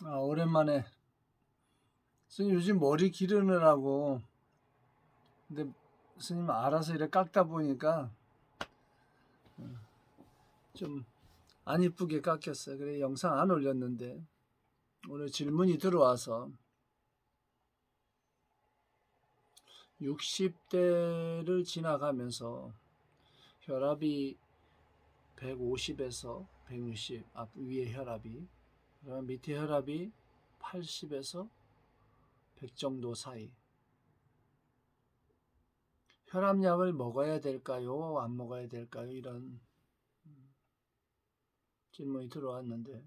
오랜만에. 스님 요즘 머리 기르느라고. 근데 스님 알아서 이렇게 깎다 보니까 좀 안 이쁘게 깎였어요. 그래 영상 안 올렸는데 오늘 질문이 들어와서 60대를 지나가면서 혈압이 150에서 160, 앞 위에 혈압이, 그다음 밑에 혈압이 80에서 100 정도 사이. 혈압약을 먹어야 될까요? 안 먹어야 될까요? 이런 질문이 들어왔는데,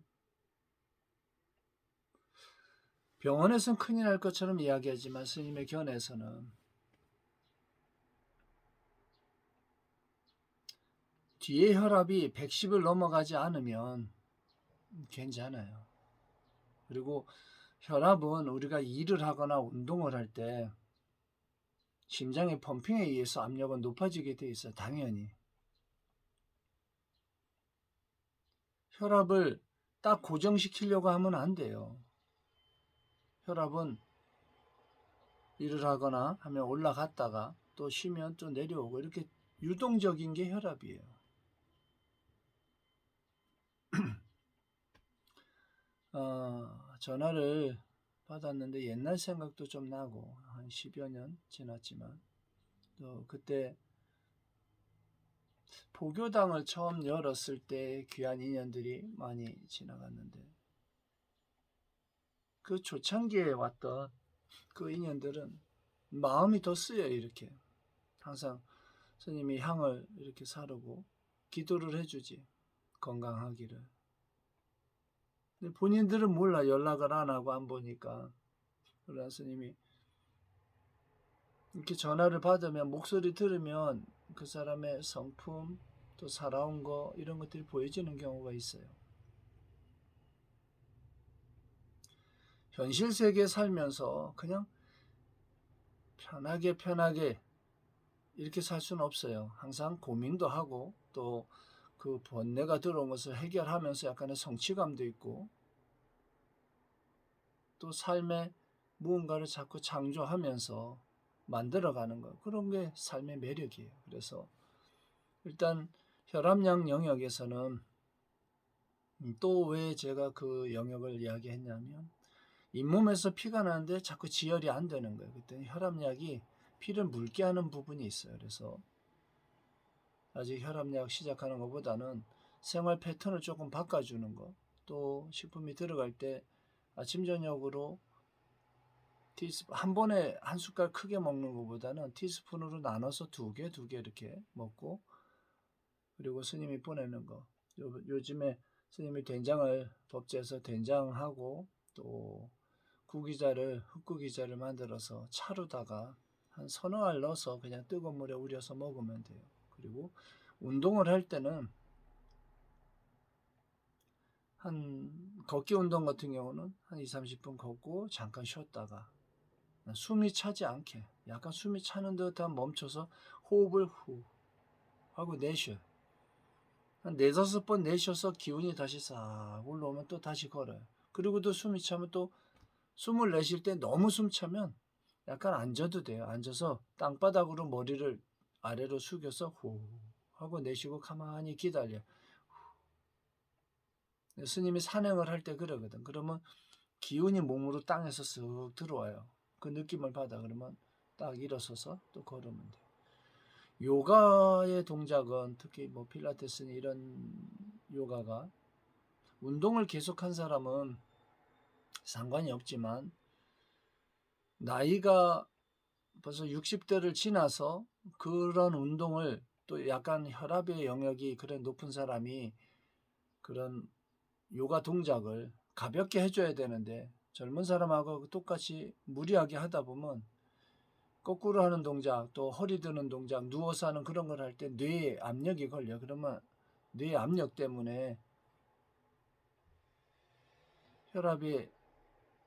병원에서는 큰일 날 것처럼 이야기하지만 스님의 견해에서는 뒤에 혈압이 110을 넘어가지 않으면 괜찮아요. 그리고 혈압은 우리가 일을 하거나 운동을 할 때 심장의 펌핑에 의해서 압력은 높아지게 돼 있어요. 당연히. 혈압을 딱 고정시키려고 하면 안 돼요. 혈압은 일을 하거나 하면 올라갔다가 또 쉬면 또 내려오고 이렇게 유동적인 게 혈압이에요. 전화를 받았는데 옛날 생각도 좀 나고, 한 10여 년 지났지만, 또 그때 포교당을 처음 열었을 때 귀한 인연들이 많이 지나갔는데, 그 초창기에 왔던 그 인연들은 마음이 더 쓰여요. 이렇게 항상 스님이 향을 이렇게 사르고 기도를 해주지, 건강하기를. 근데 본인들은 몰라. 연락을 안 하고 안 보니까. 그러나 스님이 이렇게 전화를 받으면, 목소리 들으면 그 사람의 성품, 또 살아온 거, 이런 것들이 보여지는 경우가 있어요. 현실 세계에 살면서 그냥 편하게 이렇게 살 수는 없어요. 항상 고민도 하고, 또 그 번뇌가 들어온 것을 해결하면서 약간의 성취감도 있고, 또 삶에 무언가를 자꾸 창조하면서 만들어가는 것, 그런 게 삶의 매력이에요. 그래서 일단 혈압약 영역에서는, 또 왜 제가 그 영역을 이야기했냐면, 잇몸에서 피가 나는데 자꾸 지혈이 안 되는 거예요. 그때 혈압약이 피를 묽게 하는 부분이 있어요. 그래서 아직 혈압약 시작하는 것보다는 생활 패턴을 조금 바꿔주는 거, 또 식품이 들어갈 때 아침 저녁으로 티스푼, 한 번에 한 숟갈 크게 먹는 것보다는 티스푼으로 나눠서 두 개 이렇게 먹고, 그리고 스님이 보내는 거, 요즘에 스님이 된장을 법제해서 된장하고, 또 구기자를, 흑구기자를 만들어서 차로다가 한 서너 알 넣어서 그냥 뜨거운 물에 우려서 먹으면 돼요. 그리고 운동을 할 때는, 한 걷기 운동 같은 경우는 한 2, 30분 걷고 잠깐 쉬었다가 숨이 차지 않게, 약간 숨이 차는 듯한 멈춰서 호흡을 후 하고 내쉬어요. 한 4, 5번 내쉬어서 기운이 다시 싹 올라오면 또 다시 걸어요. 그리고 또 숨이 차면, 또 숨을 내쉴 때 너무 숨 차면 약간 앉아도 돼요. 앉아서 땅바닥으로 머리를 아래로 숙여서 후 하고 내쉬고 가만히 기다려요. 스님이 산행을 할 때 그러거든. 그러면 기운이 몸으로 땅에서 쓱 들어와요. 그 느낌을 받아. 그러면 딱 일어서서 또 걸으면 돼요. 요가의 동작은, 특히 뭐 필라테스나 이런 요가가, 운동을 계속한 사람은 상관이 없지만, 나이가 벌써 60대를 지나서 그런 운동을, 또 약간 혈압의 영역이 그래 높은 사람이 그런 요가 동작을 가볍게 해줘야 되는데, 젊은 사람하고 똑같이 무리하게 하다 보면 거꾸로 하는 동작, 또 허리 드는 동작, 누워서 하는 그런 걸 할 때 뇌에 압력이 걸려. 그러면 뇌 압력 때문에 혈압의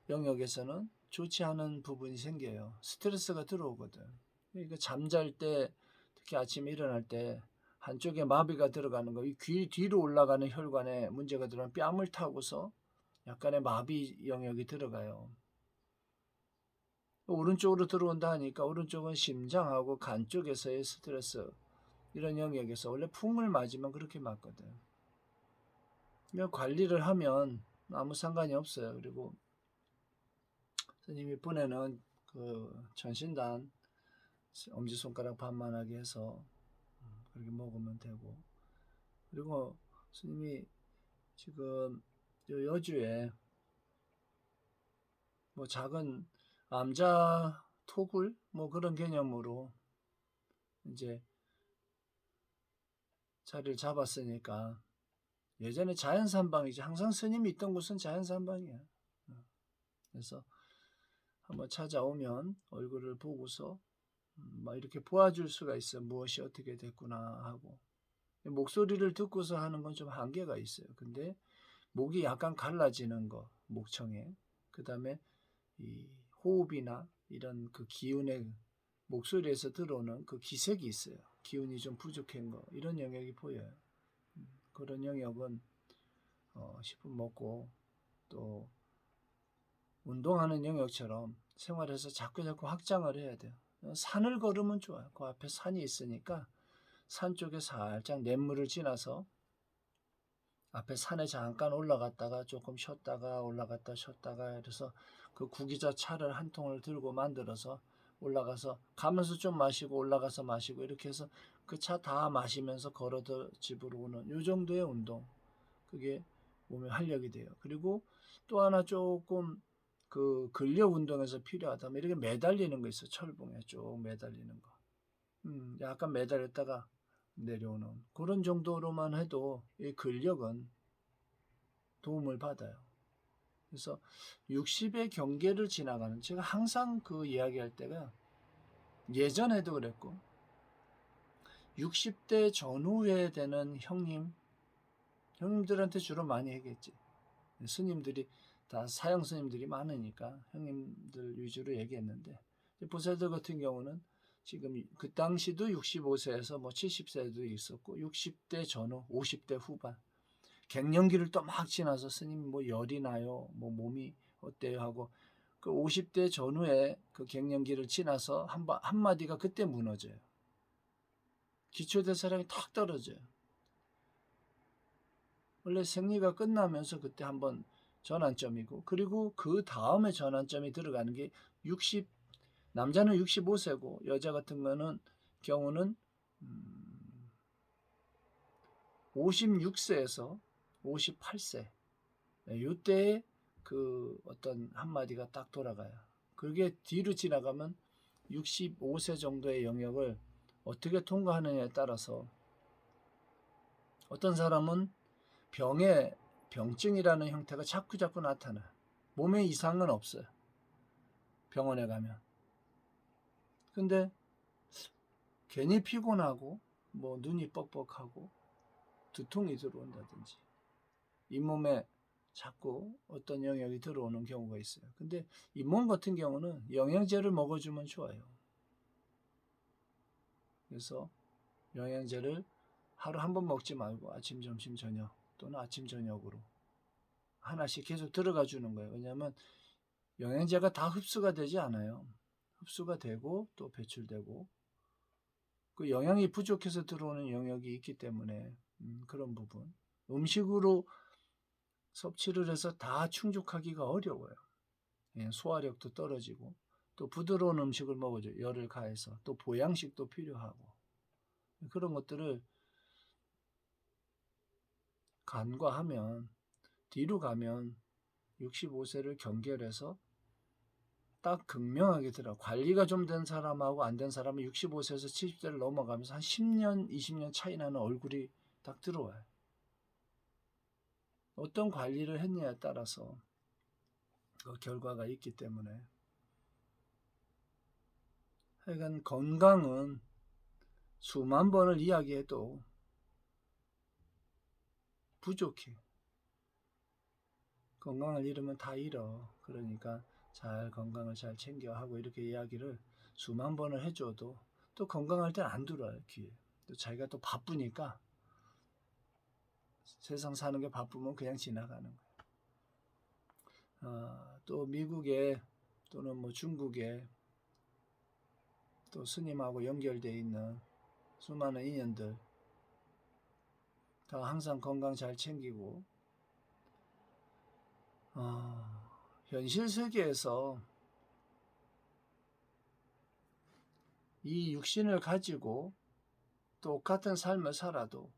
영역에서는 좋지 않은 부분이 생겨요. 스트레스가 들어오거든. 그러니까 잠잘 때, 특히 아침에 일어날 때 한쪽에 마비가 들어가는 거, 이 귀 뒤로 올라가는 혈관에 문제가 들어가면 뺨을 타고서 약간의 마비 영역이 들어가요. 오른쪽으로 들어온다 하니까 오른쪽은 심장하고 간 쪽에서의 스트레스, 이런 영역에서 원래 풍을 맞으면 그렇게 맞거든. 관리를 하면 아무 상관이 없어요. 그리고 스님이 이번에는 그 전신단 엄지손가락 반만하게 해서 그렇게 먹으면 되고, 그리고 스님이 지금 여주에 뭐 작은 암자 토굴 뭐 그런 개념으로 이제 자리를 잡았으니까, 예전에 자연산방이지, 항상 스님이 있던 곳은 자연산방이야. 그래서 한번 찾아오면 얼굴을 보고서 막 이렇게 보아줄 수가 있어. 무엇이 어떻게 됐구나 하고. 목소리를 듣고서 하는 건 좀 한계가 있어요. 근데 목이 약간 갈라지는 거, 목청에. 그 다음에 이 호흡이나 이런 그 기운의 목소리에서 들어오는 그 기색이 있어요. 기운이 좀 부족한 거, 이런 영역이 보여요. 그런 영역은 10분 먹고 또 운동하는 영역처럼 생활에서 자꾸 확장을 해야 돼요. 산을 걸으면 좋아요. 그 앞에 산이 있으니까 산 쪽에 살짝 냇물을 지나서 앞에 산에 잠깐 올라갔다가 조금 쉬었다가 올라갔다 쉬었다가, 그래서 그 구기자 차를 한 통을 들고 만들어서 올라가서 가면서 좀 마시고 올라가서 마시고, 이렇게 해서 그 차 다 마시면서 걸어서 집으로 오는 요 정도의 운동, 그게 몸에 활력이 돼요. 그리고 또 하나 조금 그 근력 운동에서 필요하다면 이렇게 매달리는 거 있어. 철봉에 쭉 매달리는 거. 약간 매달렸다가 내려오는 그런 정도로만 해도 이 근력은 도움을 받아요. 그래서 60의 경계를 지나가는, 제가 항상 그 이야기할 때가 예전에도 그랬고 60대 전후에 되는 형님들한테 주로 많이 얘기했지. 스님들이 다 사형 스님들이 많으니까 형님들 위주로 얘기했는데, 보살들 같은 경우는 지금 그 당시도 65세에서 뭐 70세도 있었고 60대 전후, 50대 후반 갱년기를 또 막 지나서 스님 뭐 열이 나요, 뭐 몸이 어때요 하고, 그 50대 전후에 그 갱년기를 지나서 한마디가 그때 무너져요. 기초대사량이 탁 떨어져요. 원래 생리가 끝나면서 그때 한번 전환점이고, 그리고 그 다음에 전환점이 들어가는 게 60, 남자는 65세고 여자 같은 경우는 56세에서 58세, 이때에 그 어떤 한마디가 딱 돌아가요. 그게 뒤로 지나가면 65세 정도의 영역을 어떻게 통과하느냐에 따라서 어떤 사람은 병증이라는 형태가 자꾸 나타나요. 몸에 이상은 없어요. 병원에 가면. 근데 괜히 피곤하고 뭐 눈이 뻑뻑하고 두통이 들어온다든지 잇몸에 자꾸 어떤 영역이 들어오는 경우가 있어요. 근데 잇몸 같은 경우는 영양제를 먹어주면 좋아요. 그래서 영양제를 하루 한 번 먹지 말고 아침, 점심, 저녁 또는 아침, 저녁으로 하나씩 계속 들어가 주는 거예요. 왜냐하면 영양제가 다 흡수가 되지 않아요. 흡수가 되고 또 배출되고, 그 영양이 부족해서 들어오는 영역이 있기 때문에 그런 부분 음식으로 섭취를 해서 다 충족하기가 어려워요. 소화력도 떨어지고, 또 부드러운 음식을 먹어줘요. 열을 가해서. 또 보양식도 필요하고, 그런 것들을 간과하면 뒤로 가면 65세를 경계해서 딱 극명하게 들어. 관리가 좀 된 사람하고 안 된 사람은 65세에서 70세를 넘어가면서 한 10년, 20년 차이 나는 얼굴이 딱 들어와요. 어떤 관리를 했냐에 따라서 그 결과가 있기 때문에, 하여간 건강은 수만 번을 이야기해도 부족해. 건강을 잃으면 다 잃어. 그러니까 잘 건강을 잘 챙겨 하고 이렇게 이야기를 수만 번을 해줘도 또 건강할 땐 안 들어요, 귀에. 또 자기가 또 바쁘니까, 세상 사는 게 바쁘면 그냥 지나가는 거예요. 또 미국에 또는 뭐 중국에 또 스님하고 연결되어 있는 수많은 인연들 다 항상 건강 잘 챙기고 현실 세계에서 이 육신을 가지고 똑같은 삶을 살아도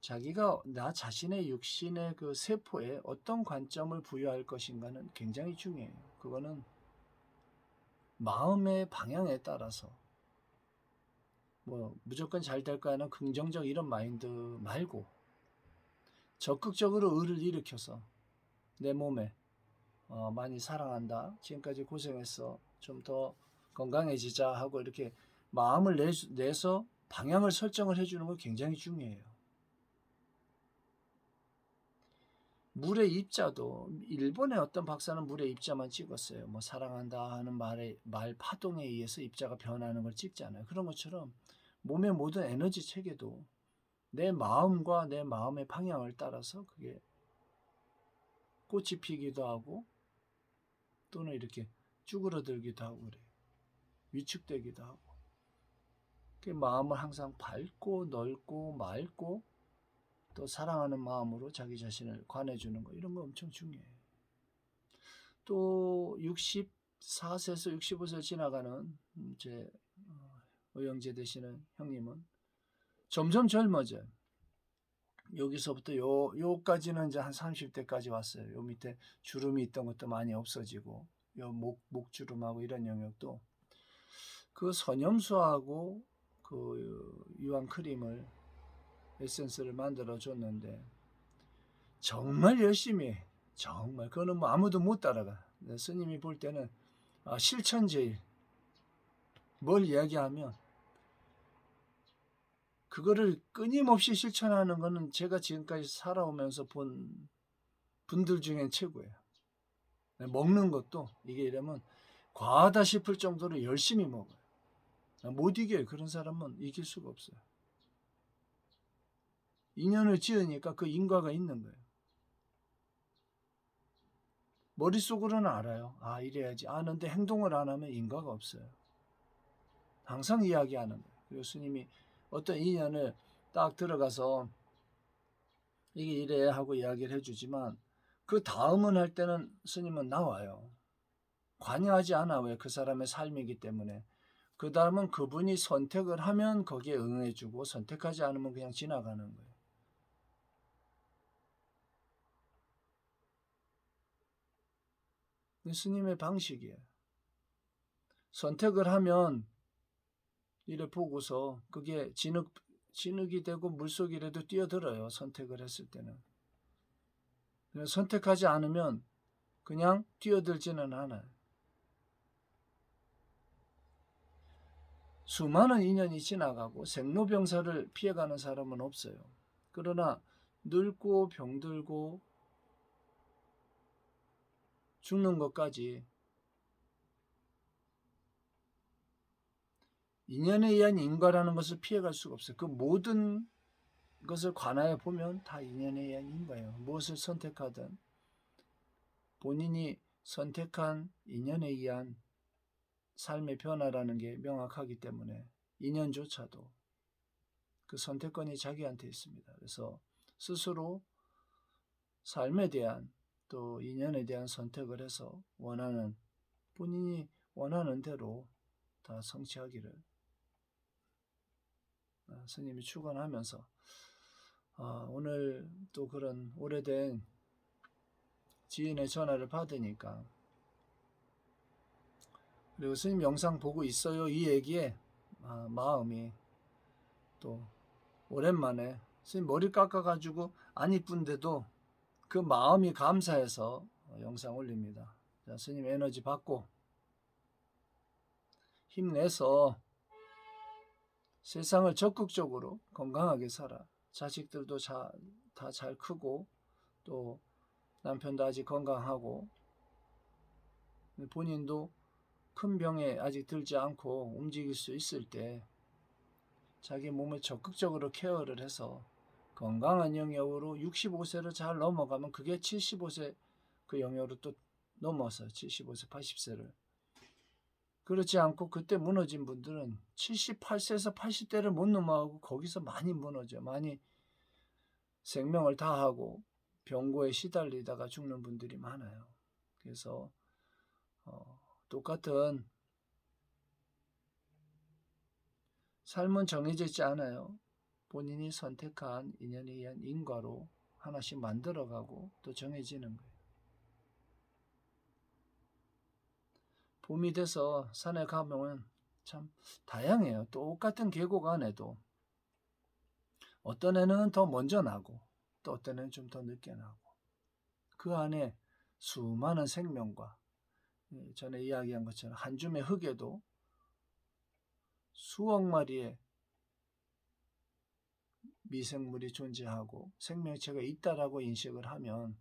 자기가 나 자신의 육신의 그 세포에 어떤 관점을 부여할 것인가는 굉장히 중요해요. 그거는 마음의 방향에 따라서 뭐 무조건 잘 될 거야는 긍정적 이런 마인드 말고 적극적으로 의를 일으켜서 내 몸에 많이 사랑한다. 지금까지 고생했어. 좀 더 건강해지자 하고 이렇게 마음을 내서 방향을 설정을 해주는 거 굉장히 중요해요. 물의 입자도 일본의 어떤 박사는 물의 입자만 찍었어요. 뭐 사랑한다 하는 말 파동에 의해서 입자가 변하는 걸 찍잖아요. 그런 것처럼 몸의 모든 에너지 체계도 내 마음과 내 마음의 방향을 따라서 그게 꽃이 피기도 하고 또는 이렇게 쭈그러들기도 하고 그래요. 위축되기도 하고. 그 마음을 항상 밝고 넓고 맑고 또 사랑하는 마음으로 자기 자신을 관해주는 거 이런 거 엄청 중요해요. 또 64세에서 65세 지나가는 제 의형제 되시는 형님은 점점 젊어져요. 여기서부터 요까지는 이제 한 30대까지 왔어요. 요 밑에 주름이 있던 것도 많이 없어지고 요 목주름하고 이런 영역도 그 선염수하고 그 유황 크림을 에센스를 만들어 줬는데 정말 열심히 해. 정말 그거는 뭐 아무도 못 따라가. 스님이 볼 때는 실천제일 뭘 이야기하면 그거를 끊임없이 실천하는 거는 제가 지금까지 살아오면서 본 분들 중엔 최고예요. 먹는 것도 이게 이러면 과하다 싶을 정도로 열심히 먹어요. 못 이겨요. 그런 사람은 이길 수가 없어요. 인연을 지으니까 그 인과가 있는 거예요. 머릿속으로는 알아요. 이래야지 아는데 행동을 안 하면 인과가 없어요. 항상 이야기하는 거예요. 그리고 스님이 어떤 인연을 딱 들어가서 이게 이래 하고 이야기를 해주지만 그 다음은 할 때는 스님은 나와요. 관여하지 않아. 왜? 그 사람의 삶이기 때문에. 그 다음은 그분이 선택을 하면 거기에 응해주고 선택하지 않으면 그냥 지나가는 거예요. 스님의 방식이에요. 선택을 하면 이래 보고서 그게 진흙이 되고 물속이라도 뛰어들어요. 선택을 했을 때는. 선택하지 않으면 그냥 뛰어들지는 않아요. 수많은 인연이 지나가고 생로병사를 피해가는 사람은 없어요. 그러나 늙고 병들고 죽는 것까지 인연에 의한 인과라는 것을 피해갈 수가 없어요. 그 모든 것을 관하여 보면 다 인연에 의한 인과예요. 무엇을 선택하든 본인이 선택한 인연에 의한 삶의 변화라는 게 명확하기 때문에 인연조차도 그 선택권이 자기한테 있습니다. 그래서 스스로 삶에 대한 또 인연에 대한 선택을 해서 본인이 원하는 대로 다 성취하기를 스님이 축원하면서 오늘 또 그런 오래된 지인의 전화를 받으니까 그리고 스님 영상 보고 있어요 이 얘기에 마음이 또 오랜만에 스님 머리 깎아가지고 안 이쁜데도 그 마음이 감사해서 영상 올립니다. 자, 스님 에너지 받고 힘내서 세상을 적극적으로 건강하게 살아. 자식들도 다 잘 크고 또 남편도 아직 건강하고 본인도 큰 병에 아직 들지 않고 움직일 수 있을 때 자기 몸을 적극적으로 케어를 해서 건강한 영역으로 65세를 잘 넘어가면 그게 75세 그 영역으로 또 넘어서 75세, 80세를. 그렇지 않고 그때 무너진 분들은 78세에서 80대를 못 넘어가고 거기서 많이 무너져. 많이 생명을 다하고 병고에 시달리다가 죽는 분들이 많아요. 그래서 똑같은 삶은 정해져 있지 않아요. 본인이 선택한 인연에 의한 인과로 하나씩 만들어가고 또 정해지는 거예요. 봄이 돼서 산에 가보면 참 다양해요. 똑같은 계곡 안에도 어떤 애는 더 먼저 나고 또 어떤 애는 좀 더 늦게 나고 그 안에 수많은 생명과 전에 이야기한 것처럼 한 줌의 흙에도 수억 마리의 미생물이 존재하고 생명체가 있다라고 인식을 하면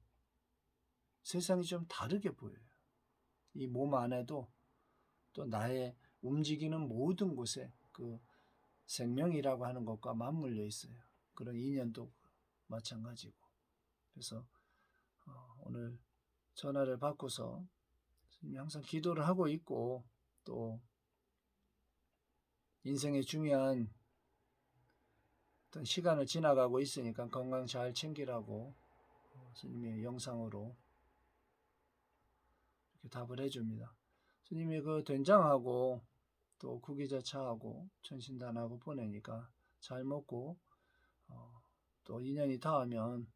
세상이 좀 다르게 보여요. 이 몸 안에도 또 나의 움직이는 모든 곳에 그 생명이라고 하는 것과 맞물려 있어요. 그런 인연도 마찬가지고. 그래서 오늘 전화를 받고서 항상 기도를 하고 있고 또 인생의 중요한 어떤 시간을 지나가고 있으니까 건강 잘 챙기라고 스님이 영상으로 이렇게 답을 해줍니다. 스님이 그 된장하고 또 구기자차하고 천신단하고 보내니까 잘 먹고 또 인연이 닿으면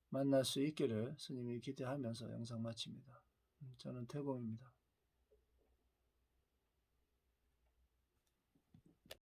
만날 수 있기를 스님이 기대하면서 영상 마칩니다. 저는 태공입니다.